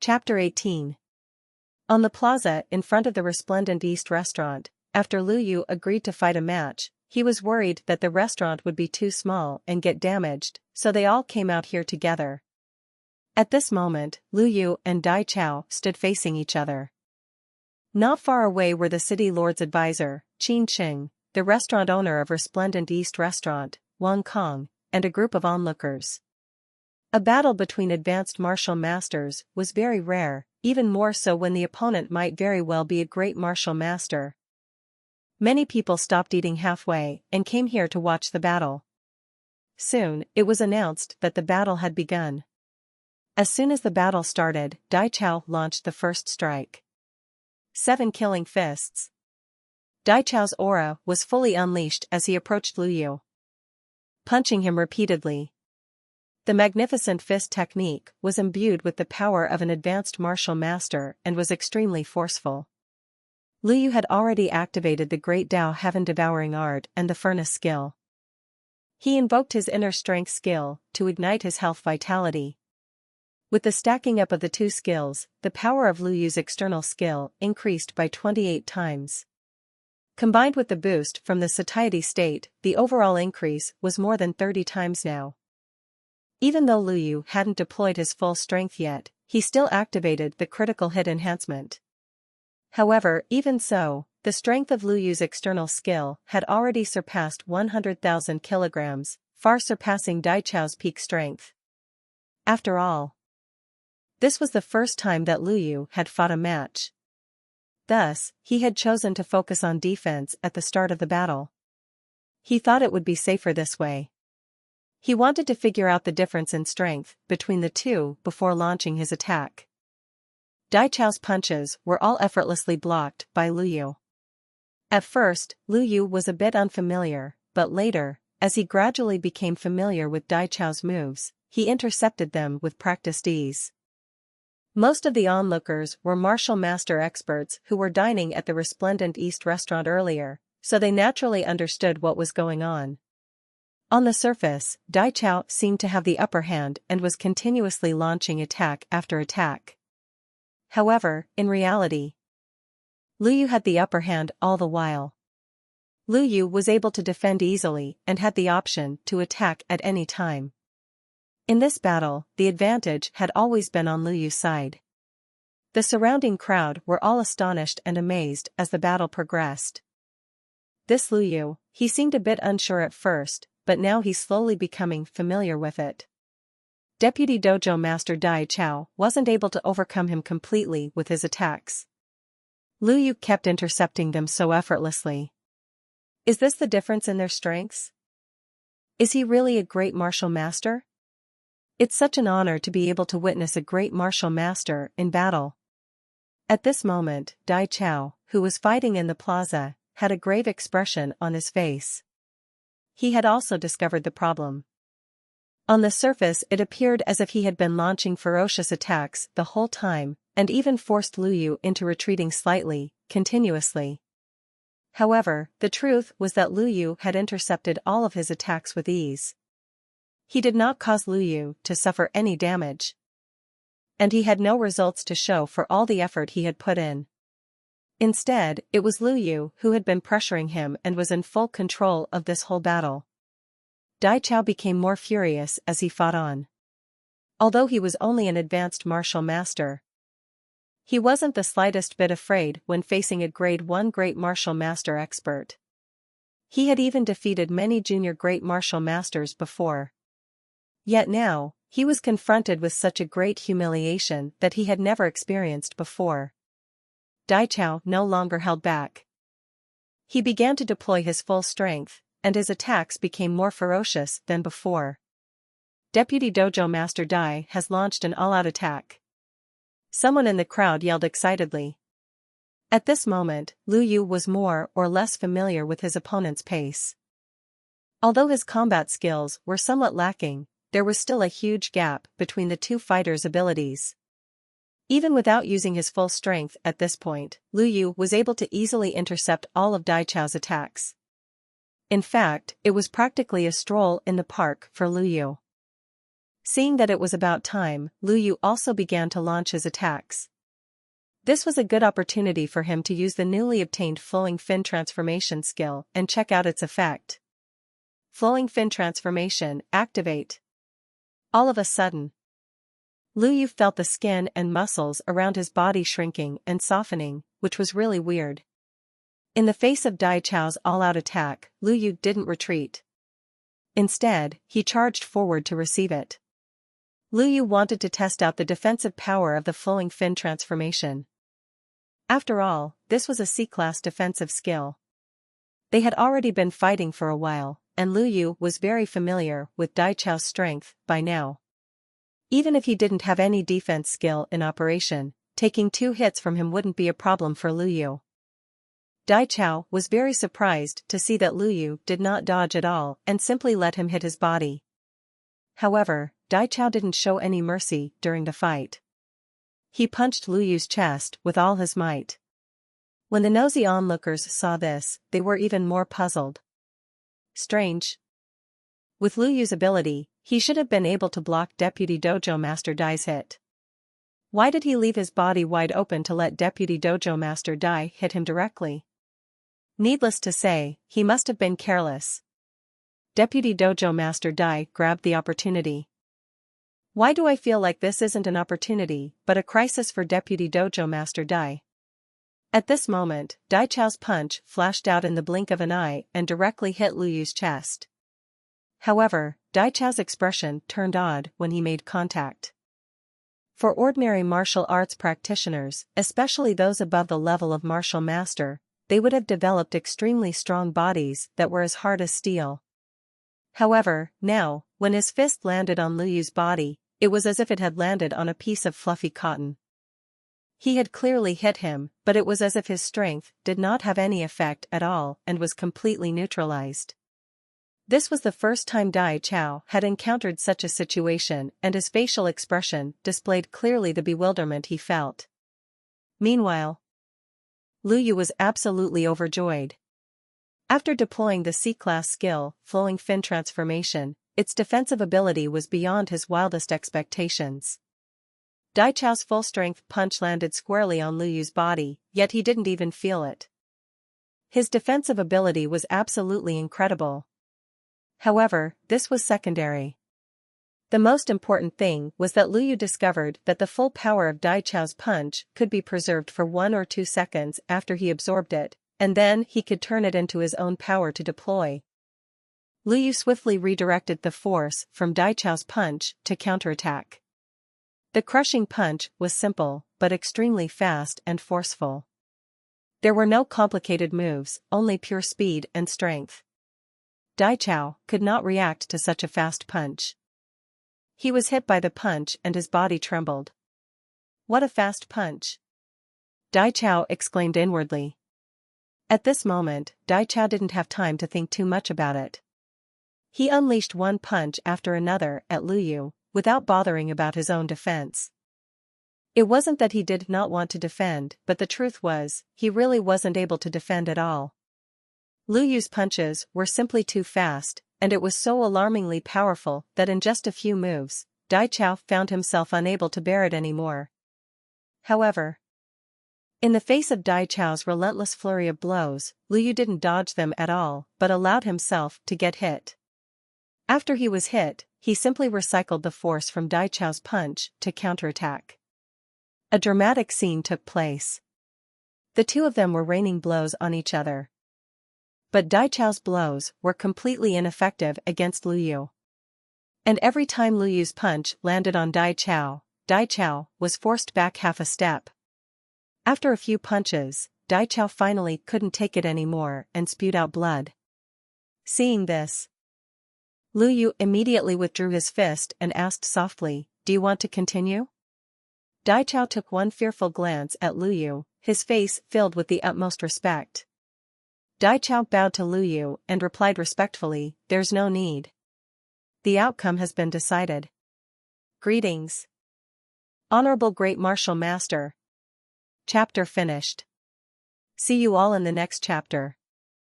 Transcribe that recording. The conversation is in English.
Chapter 18. On the plaza in front of the Resplendent East restaurant, after Lu Yu agreed to fight a match, he was worried that the restaurant would be too small and get damaged, so they all came out here together. At this moment, Lu Yu and Dai Chao stood facing each other. Not far away were the city lord's advisor, Qin Qing, the restaurant owner of Resplendent East Restaurant, Wang Kong, and a group of onlookers. A battle between advanced martial masters was very rare, even more so when the opponent might very well be a great martial master. Many people stopped eating halfway and came here to watch the battle. Soon, it was announced that the battle had begun. As soon as the battle started, Dai Chao launched the first strike. 7 killing fists. Dai Chao's aura was fully unleashed as he approached Lu Yu, punching him repeatedly. The magnificent fist technique was imbued with the power of an advanced martial master and was extremely forceful. Lu Yu had already activated the great Dao heaven-devouring art and the furnace skill. He invoked his inner strength skill to ignite his health vitality. With the stacking up of the two skills, the power of Lu Yu's external skill increased by 28 times. Combined with the boost from the satiety state, the overall increase was more than 30 times now. Even though Lu Yu hadn't deployed his full strength yet, he still activated the critical hit enhancement. However, even so, the strength of Lu Yu's external skill had already surpassed 100,000 kilograms, far surpassing Dai Chao's peak strength. After all, this was the first time that Lu Yu had fought a match. Thus, he had chosen to focus on defense at the start of the battle. He thought it would be safer this way. He wanted to figure out the difference in strength between the two before launching his attack. Dai Chao's punches were all effortlessly blocked by Lu Yu. At first, Lu Yu was a bit unfamiliar, but later, as he gradually became familiar with Dai Chao's moves, he intercepted them with practiced ease. Most of the onlookers were martial master experts who were dining at the Resplendent East restaurant earlier, so they naturally understood what was going on. On the surface, Dai Chao seemed to have the upper hand and was continuously launching attack after attack. However, in reality, Lu Yu had the upper hand all the while. Lu Yu was able to defend easily and had the option to attack at any time. In this battle, the advantage had always been on Lu Yu's side. The surrounding crowd were all astonished and amazed as the battle progressed. This Lu Yu, he seemed a bit unsure at first, but now he's slowly becoming familiar with it. Deputy Dojo Master Dai Chao wasn't able to overcome him completely with his attacks. Lu Yu kept intercepting them so effortlessly. Is this the difference in their strengths? Is he really a great martial master? It's such an honor to be able to witness a great martial master in battle. At this moment, Dai Chao, who was fighting in the plaza, had a grave expression on his face. He had also discovered the problem. On the surface it appeared as if he had been launching ferocious attacks the whole time, and even forced Lu Yu into retreating slightly, continuously. However, the truth was that Lu Yu had intercepted all of his attacks with ease. He did not cause Lu Yu to suffer any damage. And he had no results to show for all the effort he had put in. Instead, it was Lu Yu who had been pressuring him and was in full control of this whole battle. Dai Chao became more furious as he fought on. Although he was only an advanced martial master, he wasn't the slightest bit afraid when facing a Grade 1 Great Martial Master expert. He had even defeated many junior Great Martial Masters before. Yet now, he was confronted with such a great humiliation that he had never experienced before. Dai Chao no longer held back. He began to deploy his full strength, and his attacks became more ferocious than before. Deputy Dojo Master Dai has launched an all-out attack. Someone in the crowd yelled excitedly. At this moment, Lu Yu was more or less familiar with his opponent's pace. Although his combat skills were somewhat lacking, there was still a huge gap between the two fighters' abilities. Even without using his full strength at this point, Lu Yu was able to easily intercept all of Dai Chao's attacks. In fact, it was practically a stroll in the park for Lu Yu. Seeing that it was about time, Lu Yu also began to launch his attacks. This was a good opportunity for him to use the newly obtained flowing fin transformation skill and check out its effect. Flowing fin transformation, activate. All of a sudden, Lu Yu felt the skin and muscles around his body shrinking and softening, which was really weird. In the face of Dai Chao's all-out attack, Lu Yu didn't retreat. Instead, he charged forward to receive it. Lu Yu wanted to test out the defensive power of the flowing fin transformation. After all, this was a C-class defensive skill. They had already been fighting for a while, and Lu Yu was very familiar with Dai Chao's strength by now. Even if he didn't have any defense skill in operation, taking 2 hits from him wouldn't be a problem for Lu Yu. Dai Chao was very surprised to see that Lu Yu did not dodge at all and simply let him hit his body. However, Dai Chao didn't show any mercy during the fight. He punched Lu Yu's chest with all his might. When the nosy onlookers saw this, they were even more puzzled. Strange. With Lu Yu's ability, he should have been able to block Deputy Dojo Master Dai's hit. Why did he leave his body wide open to let Deputy Dojo Master Dai hit him directly? Needless to say, he must have been careless. Deputy Dojo Master Dai grabbed the opportunity. Why do I feel like this isn't an opportunity, but a crisis for Deputy Dojo Master Dai? At this moment, Dai Chao's punch flashed out in the blink of an eye and directly hit Lu Yu's chest. However, Dai Chao's expression turned odd when he made contact. For ordinary martial arts practitioners, especially those above the level of martial master, they would have developed extremely strong bodies that were as hard as steel. However, now, when his fist landed on Lu Yu's body, it was as if it had landed on a piece of fluffy cotton. He had clearly hit him, but it was as if his strength did not have any effect at all and was completely neutralized. This was the first time Dai Chao had encountered such a situation, and his facial expression displayed clearly the bewilderment he felt. Meanwhile, Lu Yu was absolutely overjoyed. After deploying the C-class skill, Flowing Fin Transformation, its defensive ability was beyond his wildest expectations. Dai Chao's full-strength punch landed squarely on Lu Yu's body, yet he didn't even feel it. His defensive ability was absolutely incredible. However, this was secondary. The most important thing was that Lu Yu discovered that the full power of Dai Chao's punch could be preserved for 1 or 2 seconds after he absorbed it, and then he could turn it into his own power to deploy. Lu Yu swiftly redirected the force from Dai Chao's punch to counterattack. The crushing punch was simple, but extremely fast and forceful. There were no complicated moves, only pure speed and strength. Dai Chao could not react to such a fast punch. He was hit by the punch and his body trembled. What a fast punch! Dai Chao exclaimed inwardly. At this moment, Dai Chao didn't have time to think too much about it. He unleashed one punch after another at Lu Yu, without bothering about his own defense. It wasn't that he did not want to defend, but the truth was, he really wasn't able to defend at all. Lu Yu's punches were simply too fast, and it was so alarmingly powerful that in just a few moves, Dai Chao found himself unable to bear it anymore. However, in the face of Dai Chao's relentless flurry of blows, Lu Yu didn't dodge them at all, but allowed himself to get hit. After he was hit, he simply recycled the force from Dai Chao's punch to counterattack. A dramatic scene took place. The two of them were raining blows on each other. But Dai Chao's blows were completely ineffective against Lu Yu. And every time Lu Yu's punch landed on Dai Chao was forced back half a step. After a few punches, Dai Chao finally couldn't take it anymore and spewed out blood. Seeing this, Lu Yu immediately withdrew his fist and asked softly, "Do you want to continue?" Dai Chao took one fearful glance at Lu Yu, his face filled with the utmost respect. Dai Chao bowed to Lu Yu and replied respectfully, "There's no need. The outcome has been decided. Greetings. Honorable Great Martial Master." Chapter finished. See you all in the next chapter.